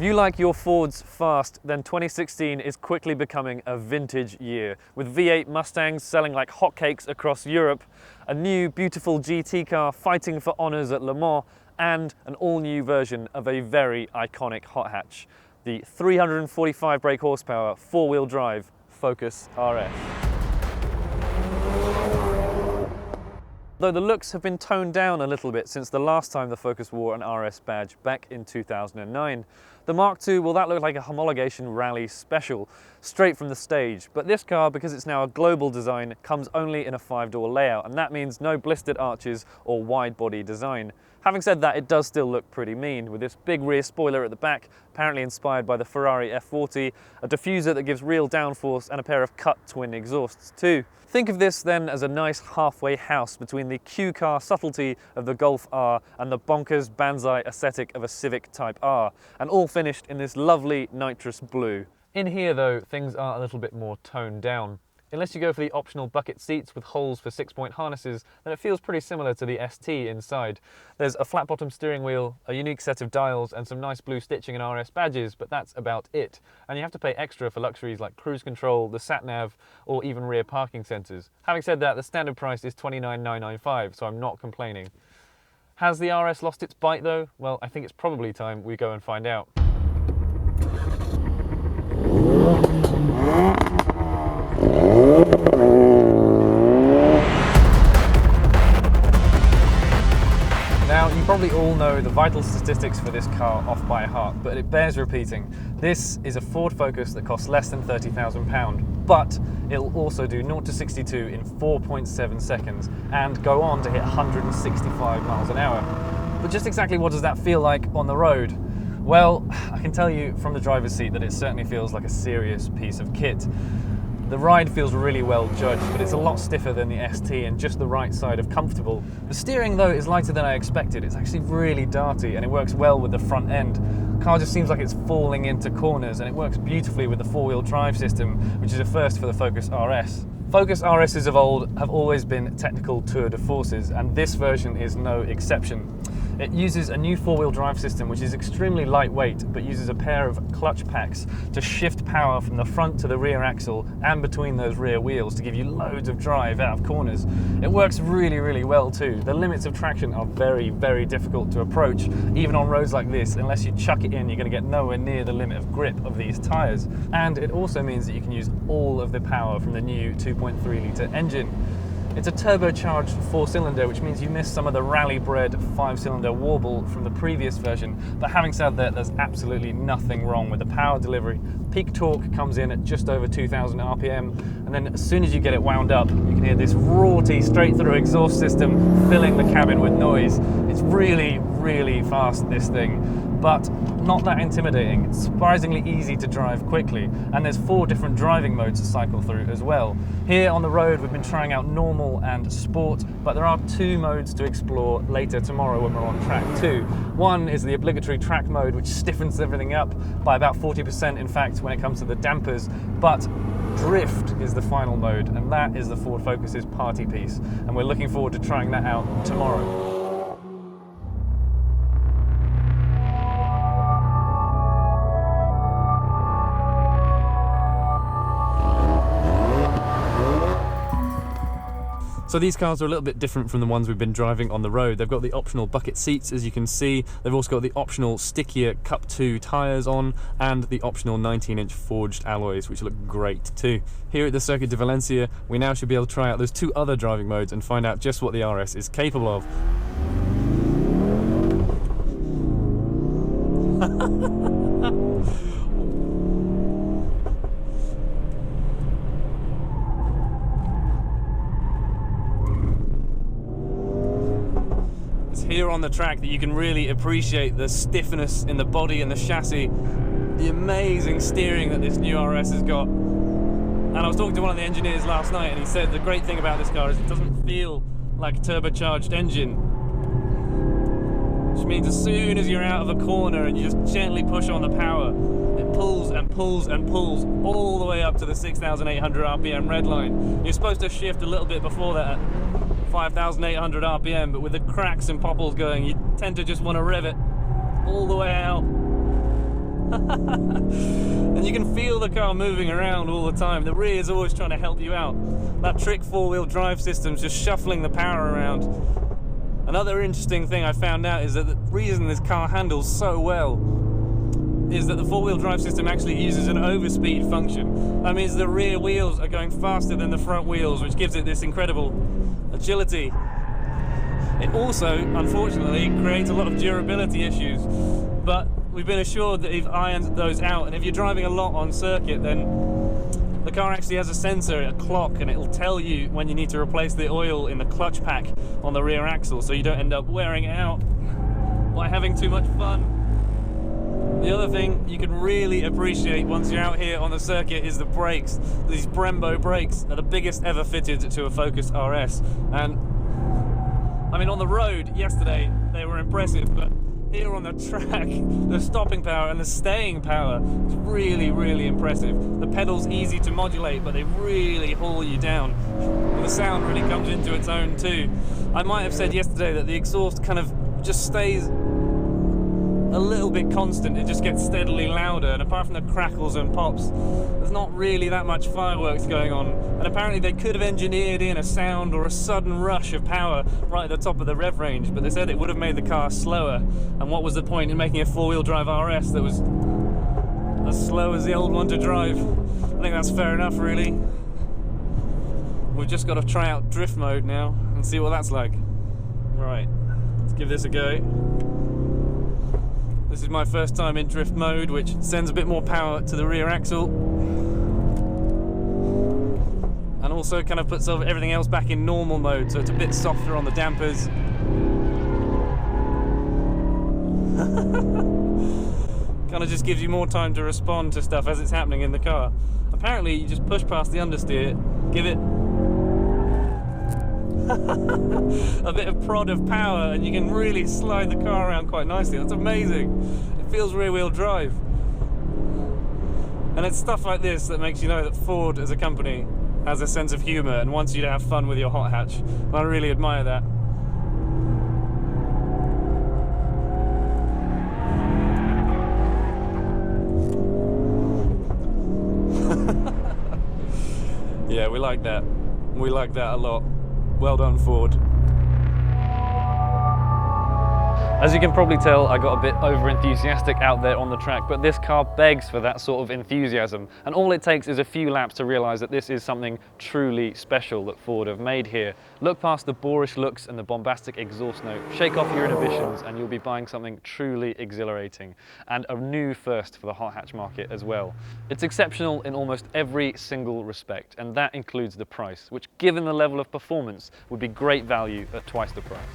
If you like your Fords fast, then 2016 is quickly becoming a vintage year, with V8 Mustangs selling like hotcakes across Europe, a new beautiful GT car fighting for honours at Le Mans, and an all-new version of a very iconic hot hatch, the 345 brake horsepower four-wheel drive Focus RS. Though the looks have been toned down a little bit since the last time the Focus wore an RS badge back in 2009. The Mark II, well, that looked like a homologation rally special, straight from the stage. But this car, because it's now a global design, comes only in a 5-door layout, and that means no blistered arches or wide body design. Having said that, it does still look pretty mean, with this big rear spoiler at the back, apparently inspired by the Ferrari F40, a diffuser that gives real downforce, and a pair of cut twin exhausts too. Think of this then as a nice halfway house between the Q car subtlety of the Golf R and the bonkers Banzai aesthetic of a Civic Type R, and all finished in this lovely nitrous blue. In here though, things are a little bit more toned down. Unless you go for the optional bucket seats with holes for 6-point harnesses, then it feels pretty similar to the ST inside. There's a flat bottom steering wheel, a unique set of dials, and some nice blue stitching and RS badges, but that's about it. And you have to pay extra for luxuries like cruise control, the sat-nav, or even rear parking sensors. Having said that, the standard price is $29,995, so I'm not complaining. Has the RS lost its bite though? Well, I think it's probably time we go and find out. Now, you probably all know the vital statistics for this car off by heart, but it bears repeating. This is a Ford Focus that costs less than £30,000, but it'll also do 0 to 62 in 4.7 seconds and go on to hit 165 miles an hour. But just exactly what does that feel like on the road? Well, I can tell you from the driver's seat that it certainly feels like a serious piece of kit. The ride feels really well judged, but it's a lot stiffer than the ST and just the right side of comfortable. The steering though is lighter than I expected. It's actually really darty and it works well with the front end. The car just seems like it's falling into corners, and it works beautifully with the four-wheel drive system, which is a first for the Focus RS. Focus RSs of old have always been technical tour de forces, and this version is no exception. It uses a new four-wheel drive system which is extremely lightweight, but uses a pair of clutch packs to shift power from the front to the rear axle and between those rear wheels to give you loads of drive out of corners. It works really, really well too. The limits of traction are very, very difficult to approach, even on roads like this. Unless you chuck it in, you're going to get nowhere near the limit of grip of these tyres. And it also means that you can use all of the power from the new 2.3 litre engine. It's a turbocharged 4-cylinder, which means you miss some of the rally-bred 5-cylinder warble from the previous version. But having said that, there's absolutely nothing wrong with the power delivery. Peak torque comes in at just over 2,000 RPM, and then as soon as you get it wound up, you can hear this raughty straight-through exhaust system filling the cabin with noise. It's really, really fast, this thing, but not that intimidating. It's surprisingly easy to drive quickly, and there's 4 different driving modes to cycle through as well. Here on the road, we've been trying out normal and sport, but there are 2 modes to explore later tomorrow when we're on track 2. One is the obligatory track mode, which stiffens everything up by about 40%, in fact, when it comes to the dampers, but drift is the final mode, and that is the Ford Focus's party piece, and we're looking forward to trying that out tomorrow. So these cars are a little bit different from the ones we've been driving on the road. They've got the optional bucket seats, as you can see. They've also got the optional stickier Cup 2 tyres on, and the optional 19-inch forged alloys, which look great too. Here at the Circuit de Valencia, we now should be able to try out those 2 other driving modes and find out just what the RS is capable of. Here on the track that you can really appreciate the stiffness in the body and the chassis, the amazing steering that this new RS has got. And I was talking to one of the engineers last night, and he said the great thing about this car is it doesn't feel like a turbocharged engine, which means as soon as you're out of a corner and you just gently push on the power, it pulls and pulls and pulls all the way up to the 6,800 RPM red line. You're supposed to shift a little bit before that, 5,800 RPM, but with the cracks and popples going, you tend to just want to rev it all the way out. And you can feel the car moving around all the time. The rear is always trying to help you out. That trick four-wheel drive system's just shuffling the power around. Another interesting thing I found out is that the reason this car handles so well is that the four-wheel drive system actually uses an overspeed function. That means the rear wheels are going faster than the front wheels, which gives it this incredible agility. It also, unfortunately, creates a lot of durability issues, but we've been assured that they've ironed those out, and if you're driving a lot on circuit, then the car actually has a sensor, a clock, and it'll tell you when you need to replace the oil in the clutch pack on the rear axle, so you don't end up wearing it out by having too much fun. The other thing you can really appreciate once you're out here on the circuit is the brakes. These Brembo brakes are the biggest ever fitted to a Focus RS, and I mean, on the road yesterday they were impressive, but here on the track, the stopping power and the staying power is really, really impressive. The pedal's easy to modulate, but they really haul you down. And the sound really comes into its own too. I might have said yesterday that the exhaust kind of just stays a little bit constant. It just gets steadily louder, and apart from the crackles and pops, there's not really that much fireworks going on. And apparently they could have engineered in a sound or a sudden rush of power right at the top of the rev range, but they said it would have made the car slower. And what was the point in making a four-wheel drive RS that was as slow as the old one to drive? I think that's fair enough, really. We've just got to try out drift mode now and see what that's like. Right, let's give this a go. This is my first time in drift mode, which sends a bit more power to the rear axle and also kind of puts everything else back in normal mode, so it's a bit softer on the dampers. Kind of just gives you more time to respond to stuff as it's happening in the car. Apparently you just push past the understeer, give it a bit of prod of power, and you can really slide the car around quite nicely. That's amazing. It feels rear-wheel drive. And it's stuff like this that makes you know that Ford as a company has a sense of humour and wants you to have fun with your hot hatch. And I really admire that. Yeah, we like that. We like that a lot. Well done, Ford. As you can probably tell, I got a bit over-enthusiastic out there on the track, but this car begs for that sort of enthusiasm. And all it takes is a few laps to realise that this is something truly special that Ford have made here. Look past the boorish looks and the bombastic exhaust note, shake off your inhibitions, and you'll be buying something truly exhilarating. And a new first for the hot hatch market as well. It's exceptional in almost every single respect, and that includes the price, which given the level of performance would be great value at twice the price.